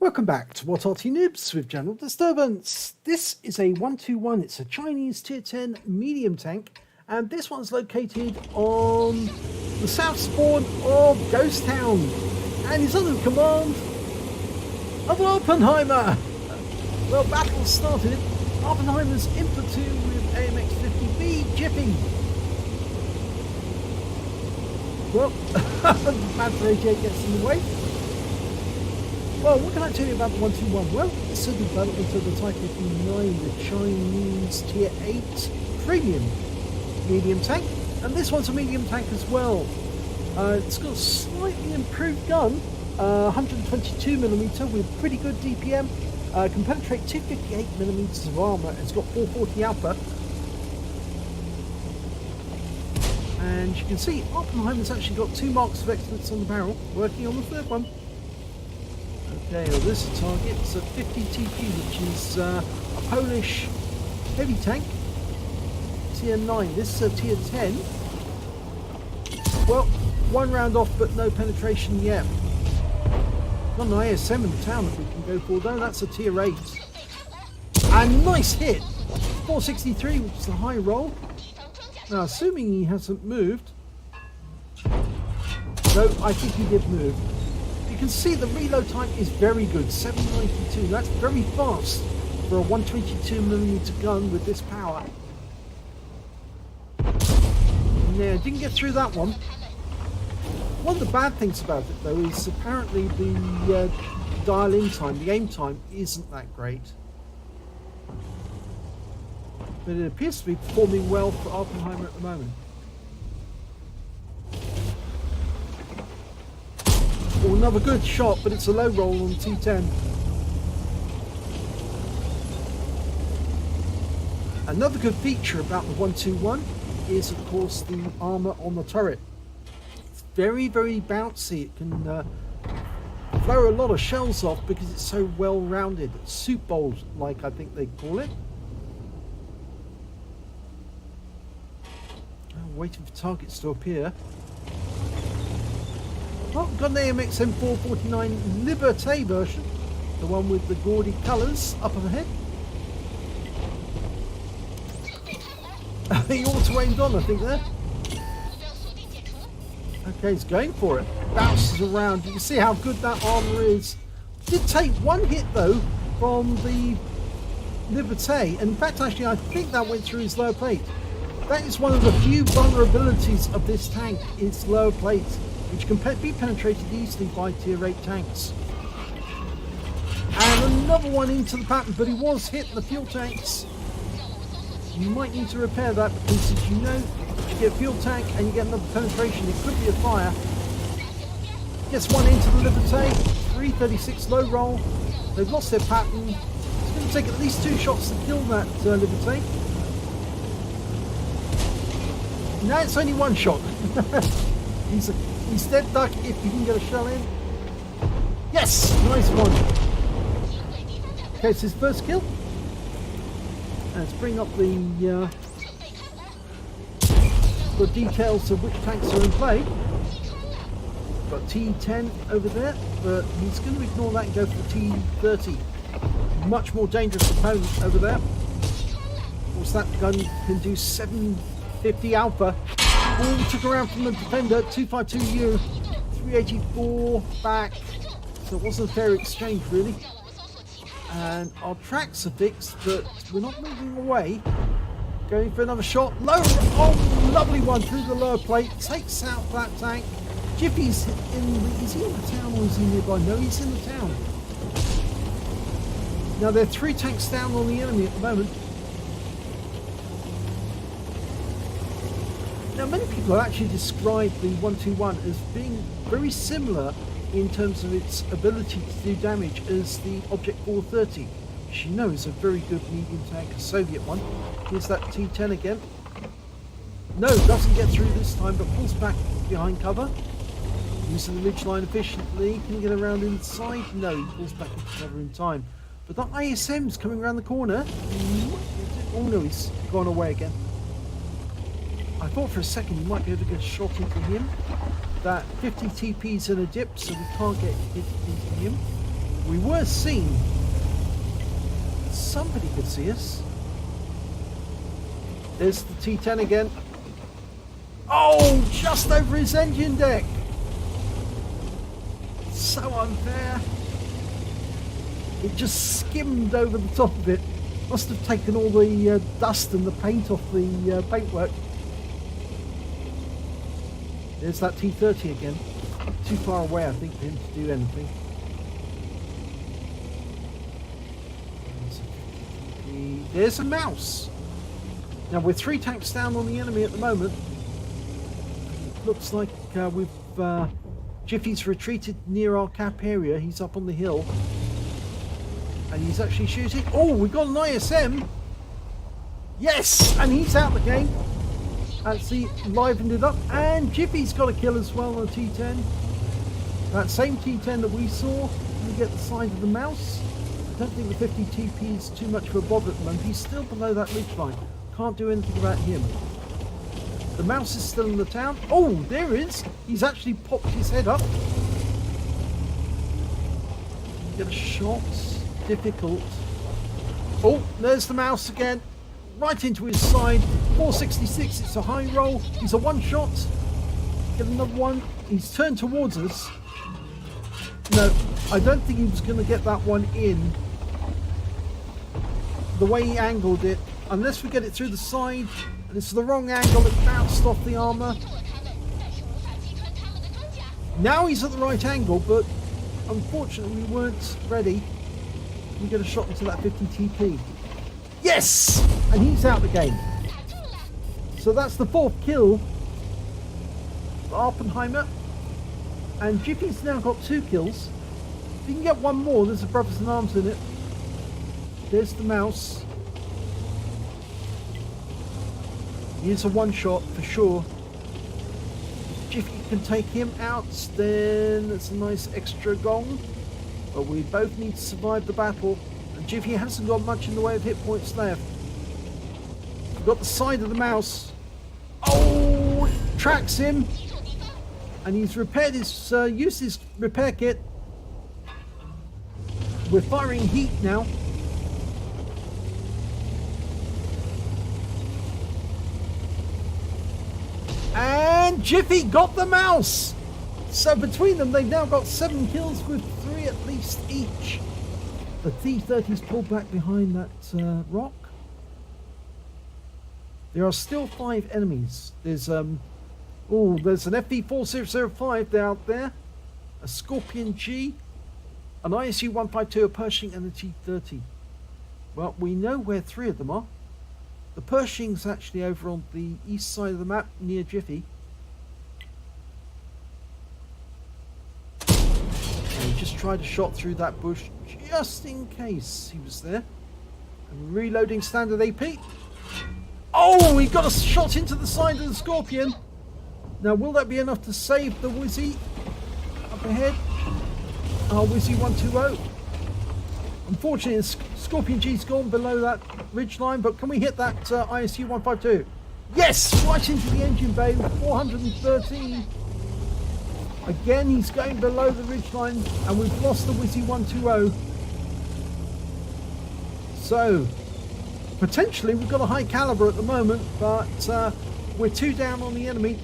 Welcome back to What Arty Noobs with General Disturbance. This is a 121. It's a Chinese tier 10 medium tank, and this one's located on the south spawn of Ghost Town, and is under the command of Awppenheimer. Well, battle started. Awppenheimer's in platoon with AMX-50B jipping. Well, Panther 88 gets in the way. Well, what can I tell you about the 121? Well, it's a development of the Type 59, the Chinese Tier 8 premium medium tank, and this one's a medium tank as well. It's got a slightly improved gun, 122mm with pretty good DPM, can penetrate 258mm of armour. It's got 440 alpha, and you can see Oppenheimer's actually got 2 marks of excellence on the barrel, working on the third one. Okay, well, this target is a 50 TP, which is a Polish heavy tank, tier 9. This is a tier 10. Well, 1 round off, but no penetration yet. Got an ISM in the town that we can go for, though. That's a tier 8. And nice hit! 463, which is the high roll. Now, assuming he hasn't moved. No, I think he did move. You can see the reload time is very good, 792. That's very fast for a 122mm gun with this power. Yeah, didn't get through that one. One of the bad things about it, though, is apparently the dial-in time, the aim time, isn't that great. But it appears to be performing well for Awppenheimer at the moment. Oh, another good shot, but it's a low roll on T10. Another good feature about the 121 is, of course, the armour on the turret. It's very, very bouncy. It can throw a lot of shells off because it's so well rounded. Soup bowl, like I think they call it. Oh, waiting for targets to appear. Oh, got an AMX M449 Liberté version, the one with the gaudy colours up ahead. He auto-aimed on, I think, there. Okay, he's going for it. Bounces around. You can see how good that armour is. Did take 1 hit, though, from the Liberté. And in fact, actually, I think that went through his lower plate. That is one of the few vulnerabilities of this tank, its lower plate, which can be penetrated easily by tier 8 tanks. And another one into the pattern, but he was hitting the fuel tanks. You might need to repair that, because as you know, if you get a fuel tank and you get another penetration, it could be a fire. Gets one into the Liberté, 336 low roll. They've lost their pattern. It's going to take at least 2 shots to kill that Liberté. Now it's only 1 shot. He's dead duck if you can get a shell in. Yes! Nice one. Okay, it's his first kill. Let's bring up the details of which tanks are in play. Got T10 over there, but he's going to ignore that and go for the T30. Much more dangerous opponent over there. Of course, that gun can do 750 alpha. All took around from the defender, 252U, 384 back, so it wasn't a fair exchange really. And our tracks are fixed, but we're not moving away. Going for another shot, low, oh, lovely one through the lower plate, takes out that tank. Jiffy's is he in the town or is he nearby? No, he's in the town. Now there are 3 tanks down on the enemy at the moment. Now, many people have actually described the 121 as being very similar in terms of its ability to do damage as the Object 430, which you know is a very good medium tank, a Soviet one. Here's that T10 again. No, doesn't get through this time, but pulls back behind cover. Using the ridgeline efficiently. Can he get around inside? No, he pulls back into cover in time. But that ISM's coming around the corner. Oh no, he's gone away again. I thought for a second he might be able to get a shot into him. That 50 TP's in a dip, so we can't get hit into him. We were seen. Somebody could see us. There's the T10 again. Oh, just over his engine deck. So unfair. It just skimmed over the top of it. Must have taken all the dust and the paint off the paintwork. There's that T30 again. Too far away, I think, for him to do anything. There's a mouse. Now we're 3 tanks down on the enemy at the moment. Looks like Jiffy's retreated near our cap area. He's up on the hill. And he's actually shooting. Oh, we got an ISM. Yes! And he's out the game. Actually livened it up. And Jiffy's got a kill as well on a T10. That same T10 that we saw. We get the side of the mouse. I don't think the 50 TP is too much of a bother at the moment. He's still below that ridge line. Can't do anything about him. The mouse is still in the town. Oh, there he is. He's actually popped his head up. Get a shot. Difficult. Oh, there's the mouse again. Right into his side. 466. It's a high roll. He's a one shot. Get another one. He's turned towards us. No, I don't think he was going to get that one in. The way he angled it, unless we get it through the side, and it's the wrong angle, it bounced off the armour. Now he's at the right angle, but unfortunately we weren't ready. We get a shot into that 50 TP. Yes! And he's out the game. So that's the 4th kill for Awppenheimer. And Jiffy's now got 2 kills. If you can get one more, there's a brothers in arms in it. There's the mouse. Here's a one shot for sure. If Jiffy can take him out, then it's a nice extra gong. But we both need to survive the battle. And Jiffy hasn't got much in the way of hit points left. We've got the side of the mouse. Oh, tracks him. And he's repaired his, used his repair kit. We're firing heat now. And Jiffy got the mouse. So between them, they've now got 7 kills with 3 at least each. The T-30's pulled back behind that rock. There are still 5 enemies. There's there's an FV4005 out there, a Scorpion G, an ISU-152, a Pershing, and a T-30. Well, we know where 3 of them are. The Pershing's actually over on the east side of the map near Jiffy. And he just tried a shot through that bush just in case he was there. And reloading standard AP. Oh, he got a shot into the side of the Scorpion. Now, will that be enough to save the Wizzy up ahead? Our Wizzy 120. Unfortunately, the Scorpion G's gone below that ridge line, but can we hit that ISU 152? Yes! Right into the engine bay with 413. Again, he's going below the ridge line, and we've lost the Wizzy 120. So, potentially, we've got a high caliber at the moment, but we're 2 down on the enemy.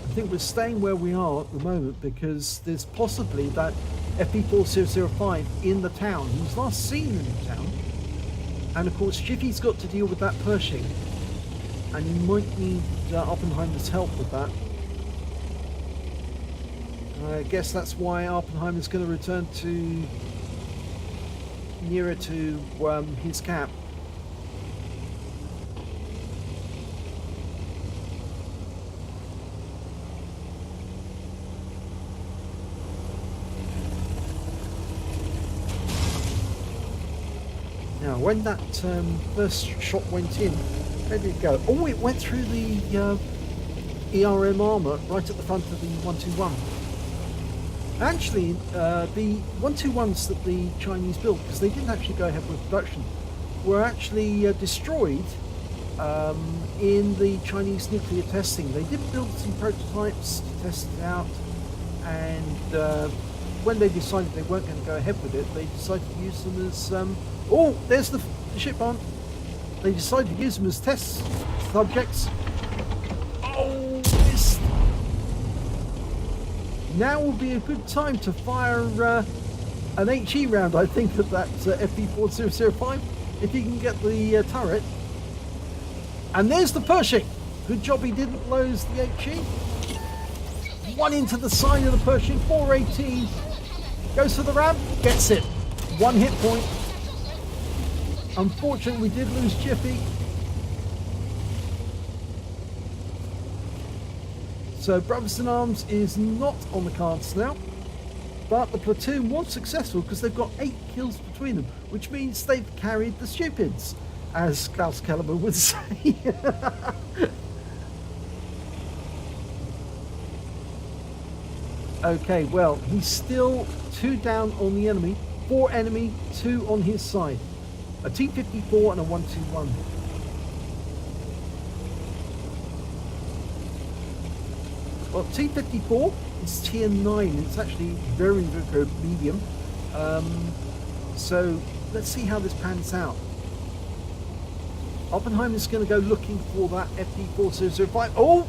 I think we're staying where we are at the moment because there's possibly that FP4005 in the town. He was last seen in the town. And of course, Jiffy's got to deal with that Pershing. And you might need Awppenheimer's help with that. I guess that's why Awppenheimer's going to return to nearer to his cap. Now, when that first shot went in, where did it go? Oh, it went through the ERM armour right at the front of the 121. Actually, the 121s that the Chinese built, because they didn't actually go ahead with production, were actually destroyed in the Chinese nuclear testing. They did build some prototypes to test it out, and when they decided they weren't going to go ahead with it, they decided to use them as oh, there's the ship on. They decided to use them as test subjects. Oh, missed. Now will be a good time to fire an HE round, I think, at that FP4005, if he can get the turret. And there's the Pershing. Good job he didn't lose the HE. One into the side of the Pershing, 418. Goes for the ramp, gets it. One hit point. Unfortunately, we did lose Jiffy. So Brothers in Arms is not on the cards now. But the platoon was successful because they've got 8 kills between them, which means they've carried the stupids, as Klaus Calibre would say. Okay, well, he's still 2 down on the enemy, 4 enemy, 2 on his side. A T-54 and a 121. Well, T-54 is tier 9. It's actually very, very good medium. So let's see how this pans out. Oppenheimer's going to go looking for that FP4005. Oh,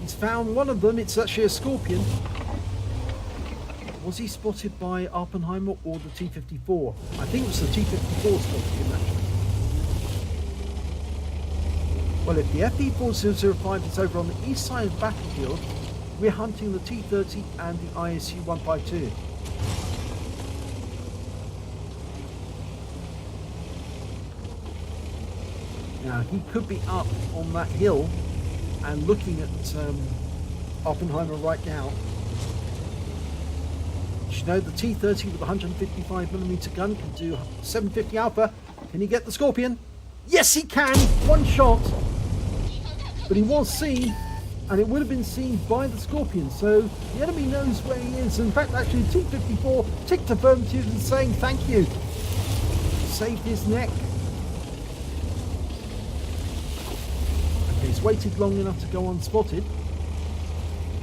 he's found one of them. It's actually a Scorpion. Was he spotted by Oppenheimer or the T-54? I think it was the T-54 spotted him, actually. Well, if the FP4005 is over on the east side of the battlefield, we're hunting the T-30 and the ISU-152. Now, he could be up on that hill and looking at Oppenheimer right now. You know, the T-30 with a 155mm gun can do 750 alpha. Can he get the Scorpion? Yes, he can! One shot! But he was seen, and it would have been seen by the Scorpion, so the enemy knows where he is. In fact, actually, T-54 ticked affirmative and saying thank you. Saved his neck. Okay, he's waited long enough to go unspotted.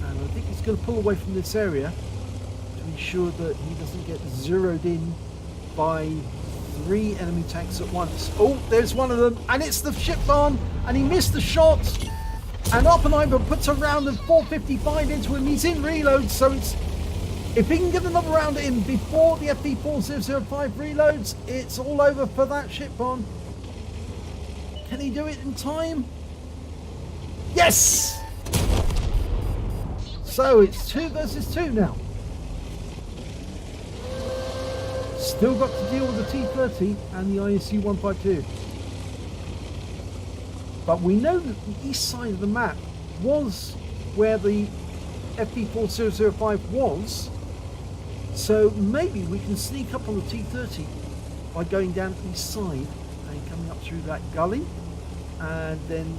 And I think he's going to pull away from this area to ensure that he doesn't get zeroed in by 3 enemy tanks at once. Oh, there's one of them, and it's the ship barn, and he missed the shot. And Oppenheimer puts a round of 455 into him. He's in reload, so it's, if he can get another round in before the FP4005 reloads, it's all over for that ship barn. Can he do it in time? Yes! So it's 2 versus 2 now. Still got to deal with the T-30 and the ISU-152. But we know that the east side of the map was where the FP4005 was. So maybe we can sneak up on the T-30 by going down the east side and coming up through that gully. And then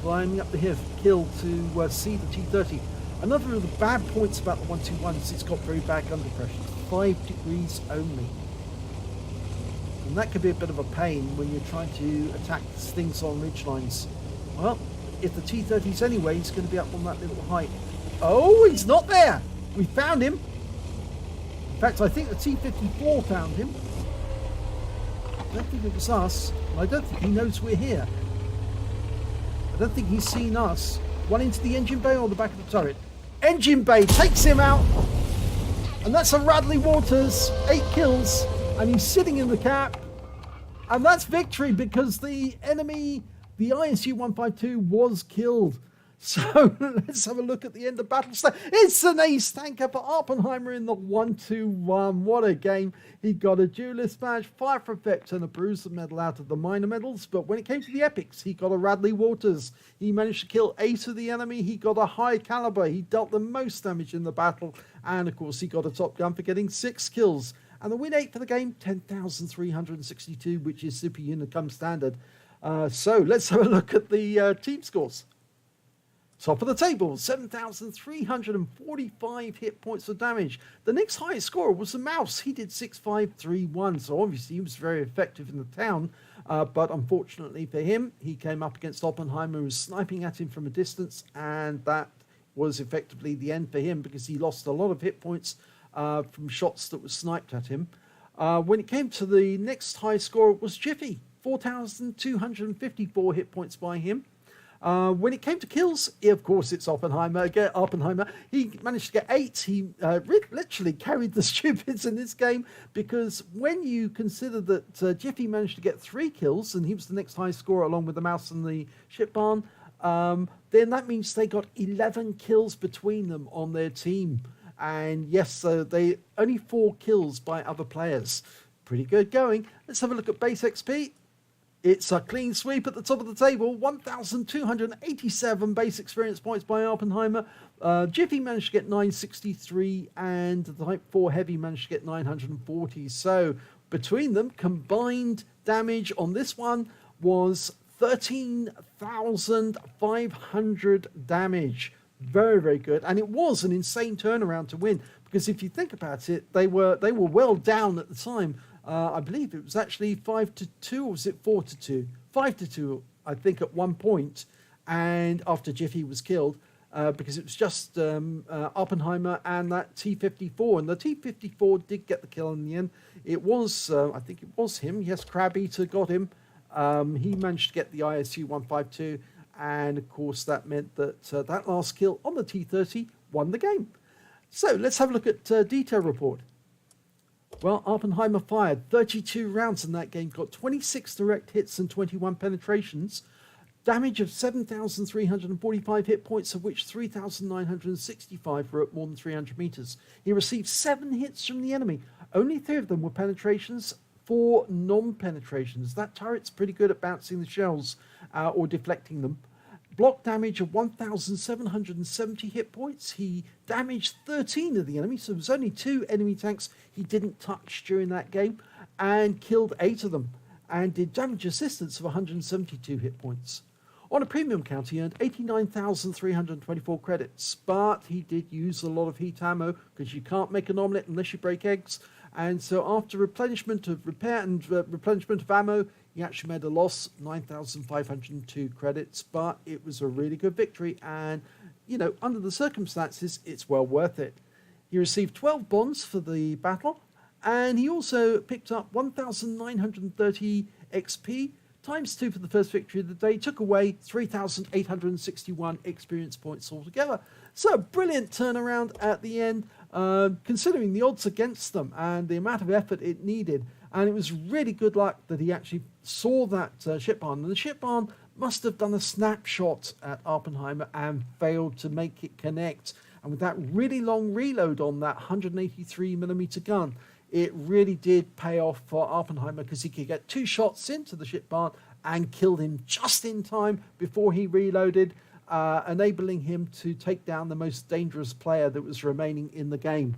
climbing up the hill to see the T-30. Another of the bad points about the 121 is it's got very bad under pressure. 5 degrees only. And that could be a bit of a pain when you're trying to attack things on ridge lines. Well, if the T-30's anyway, he's going to be up on that little height. Oh, he's not there! We found him! In fact, I think the T-54 found him. I don't think it was us. I don't think he knows we're here. I don't think he's seen us. One into the engine bay or the back of the turret. Engine bay takes him out! And that's a Radley Walters, 8 kills, and he's sitting in the cap. And that's victory because the enemy, the ISU-152, was killed. So let's have a look at the end of battle. It's an ace tanker for Awppenheimer in the 121. What a game. He got a duelist badge, fire for effect, and a bruiser medal out of the minor medals. But when it came to the epics, he got a Radley Walters. He managed to kill 8 of the enemy. He got a high caliber. He dealt the most damage in the battle. And of course, he got a Top Gun for getting 6 kills. And the win 8 for the game, 10,362, which is super Unicum standard. So let's have a look at the team scores. Top of the table, 7,345 hit points of damage. The next highest scorer was the Mouse. He did 6,531, so obviously he was very effective in the town. But unfortunately for him, he came up against Awppenheimer, who was sniping at him from a distance, and that was effectively the end for him because he lost a lot of hit points from shots that were sniped at him. When it came to the next high score, it was Jiffy, 4,254 hit points by him. When it came to kills, of course, it's Awppenheimer. He managed to get 8. He literally carried the stupids in this game, because when you consider that Jiffy managed to get 3 kills and he was the next highest scorer along with the mouse and the ship barn, then that means they got 11 kills between them on their team. And yes, so they only 4 kills by other players. Pretty good going. Let's have a look at base XP. It's a clean sweep at the top of the table. 1,287 base experience points by Awppenheimer. Jiffy managed to get 963, and the Type 4 Heavy managed to get 940. So between them, combined damage on this one was 13,500 damage. Very, very good. And it was an insane turnaround to win, because if you think about it, they were well down at the time. I believe it was actually 5-2, or was it 4-2? 5-2, I think, at one point. And after Jiffy was killed, because it was just Awppenheimer and that T-54. And the T-54 did get the kill in the end. It was, I think it was him. Yes, Crab Eater got him. He managed to get the ISU-152. And, of course, that meant that that last kill on the T-30 won the game. So let's have a look at detail report. Well, Awppenheimer fired 32 rounds in that game, got 26 direct hits and 21 penetrations, damage of 7,345 hit points, of which 3,965 were at more than 300 meters. He received 7 hits from the enemy. Only 3 of them were penetrations, 4 non-penetrations. That turret's pretty good at bouncing the shells or deflecting them. Block damage of 1,770 hit points. He damaged 13 of the enemy, so there was only 2 enemy tanks he didn't touch during that game, and killed 8 of them, and did damage assistance of 172 hit points. On a premium count, he earned 89,324 credits, but he did use a lot of heat ammo, because you can't make an omelette unless you break eggs. And so after replenishment of repair and replenishment of ammo, he actually made a loss, 9,502 credits, but it was a really good victory, and, you know, under the circumstances, it's well worth it. He received 12 bonds for the battle, and he also picked up 1,930 XP, times 2 for the first victory of the day, took away 3,861 experience points altogether. So, brilliant turnaround at the end, considering the odds against them and the amount of effort it needed. And it was really good luck that he actually saw that ship barn. And the ship barn must have done a snapshot at Awppenheimer and failed to make it connect. And with that really long reload on that 183mm gun, it really did pay off for Awppenheimer, because he could get 2 shots into the ship barn and killed him just in time before he reloaded, enabling him to take down the most dangerous player that was remaining in the game.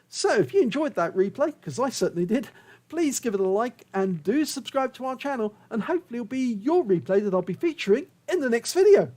So if you enjoyed that replay, because I certainly did, please give it a like and do subscribe to our channel, and hopefully it'll be your replay that I'll be featuring in the next video.